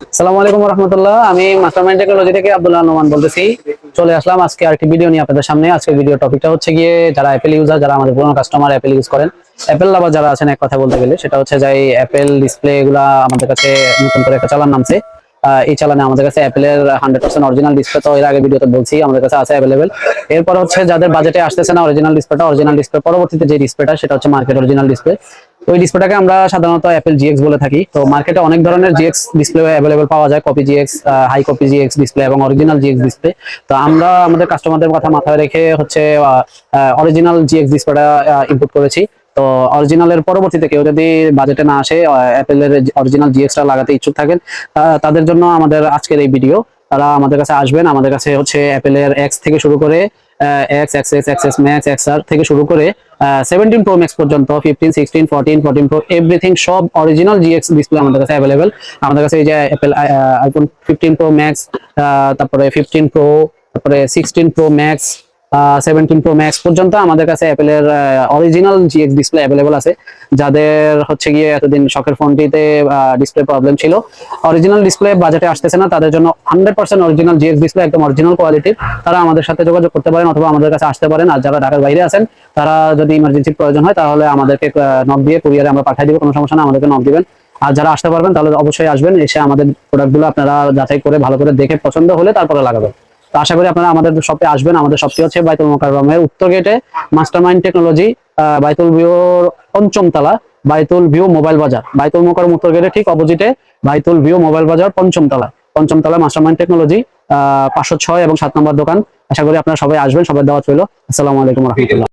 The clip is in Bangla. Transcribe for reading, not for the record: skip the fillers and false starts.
আসসালামু আলাইকুম রহমতুল্লাহ। আমি মাস্টারমাইন্ড টেকনোলজি থেকে আব্দুল্লাহ নোমান বলতেছি। চলে আসলাম আজকে আরেকটি ভিডিও নিয়ে আপনাদের সামনে। আজকের ভিডিও টপিকটা হচ্ছে গিয়ে যারা অ্যাপেল ইউজার, যারা আমাদের পুরোনো কাস্টমার অ্যাপেল ইউজ করেন, অ্যাপেল লাভার যারা আছেন, এক কথা বলতে গেলে সেটা হচ্ছে যে অ্যাপেল ডিসপ্লে গুলা আমাদের কাছে নতুন করে একটা চালান নামছে। এই চালানে আমাদের কাছে অ্যাপেলের 100% অরিজিনাল ডিসপ্লে, তো এর আগে ভিডিওতে বলছি আমাদের কাছে আছে অ্যাভেলেবেল। এরপর হচ্ছে যাদের বাজেটে আসতেছে না অরিজিনাল ডিসপ্লে পরবর্তীতে যে ডিসপ্লেটা সেটা হচ্ছে মার্কেট অরিজিনাল ডিসপ্লে। ওই ডিসপ্লেটাকে আমরা সাধারণত অ্যাপেল জিএক্স বলে থাকি। তো মার্কেটে অনেক ধরনের জিএক্স ডিসপ্লে অ্যাভেলেবেল পাওয়া যায়, copy GX, high copy GX display এবং অরিজিনাল জিএক্স ডিসপ্লে। তো আমরা আমাদের কাস্টমারদের কথা মাথায় রেখে হচ্ছে অরিজিনাল জিএক্স ডিসপ্লেটা ইনপুট করেছি। তো অরিজিনালের পরবর্তীতে কেউ যদি বাজেটে না আসে, অ্যাপেলের অরিজিনাল জিএক্সটা লাগাতে ইচ্ছুক থাকেন, তাদের জন্য আমাদের আজকের এই ভিডিও। তারা আমাদের কাছে আসবেন। আমাদের কাছে হচ্ছে অ্যাপেলের এক্স থেকে শুরু করে x, XS, XS max, XR থেকে শুরু করে 17 প্রো ম্যাক্স পর্যন্ত, 15, 16, 14, 14 প্রো, এভরিথিং সব অরিজিনাল জিএক্স ডিসপ্লে আমাদের কাছে অ্যাভেলেবেল। আমাদের কাছে এই যে অ্যাপেল আইফোন 15 প্রো ম্যাক্স, তারপরে 15 প্রো, তারপরে 16 প্রো ম্যাক্স, 17 প্রো ম্যাক্স পর্যন্ত আমাদের কাছে অ্যাপেলের অরিজিনাল জিএক্স ডিসপ্লে অ্যাভেলেবল আছে। যাদের হচ্ছে গিয়ে এতদিন শখের ফোনটিতে ডিসপ্লে প্রবলেম ছিল, অরিজিনাল ডিসপ্লে বাজেটে আসতেছে না, তাদের জন্য 100% অরিজিনাল জিএক্স ডিসপ্লে, একদম অরিজিনাল কোয়ালিটির, তারা আমাদের সাথে যোগাযোগ করতে পারেন অথবা আমাদের কাছে আসতে পারেন। আর যারা ঢাকার বাইরে আছেন, তারা যদি ইমার্জেন্সি প্রয়োজন হয় তাহলে আমাদেরকে নক দিয়ে কুরিয়ারে আমরা পাঠিয়ে দিব, কোনো সমস্যা না, আমাদেরকে নক দিবেন। আর যারা আসতে পারবেন তাহলে অবশ্যই আসবেন, এসে আমাদের প্রোডাক্টগুলো আপনারা যাচাই করে ভালো করে দেখে পছন্দ হলে তারপরে লাগাবেন। তো আশা করি আপনারা আমাদের শপে আসবেন। আমাদের শপটি হচ্ছে বাইতুল মোকাররমের উত্তর গেটে, মাস্টারমাইন্ড টেকনোলজি, বাইতুল ভিউর পঞ্চম তলা, বাইতুল ভিউ মোবাইল বাজার, বাইতুল মোকাররম উত্তর গেটে ঠিক অপোজিটে বাইতুল ভিউ মোবাইল বাজার, পঞ্চম তলা মাস্টারমাইন্ড টেকনোলজি, 506 এবং 7 নম্বর দোকান। আশা করি আপনারা সবাই আসবেন, সবাই দাওয়াত রইল। আসসালামু আলাইকুম রহমতুল্লাহ।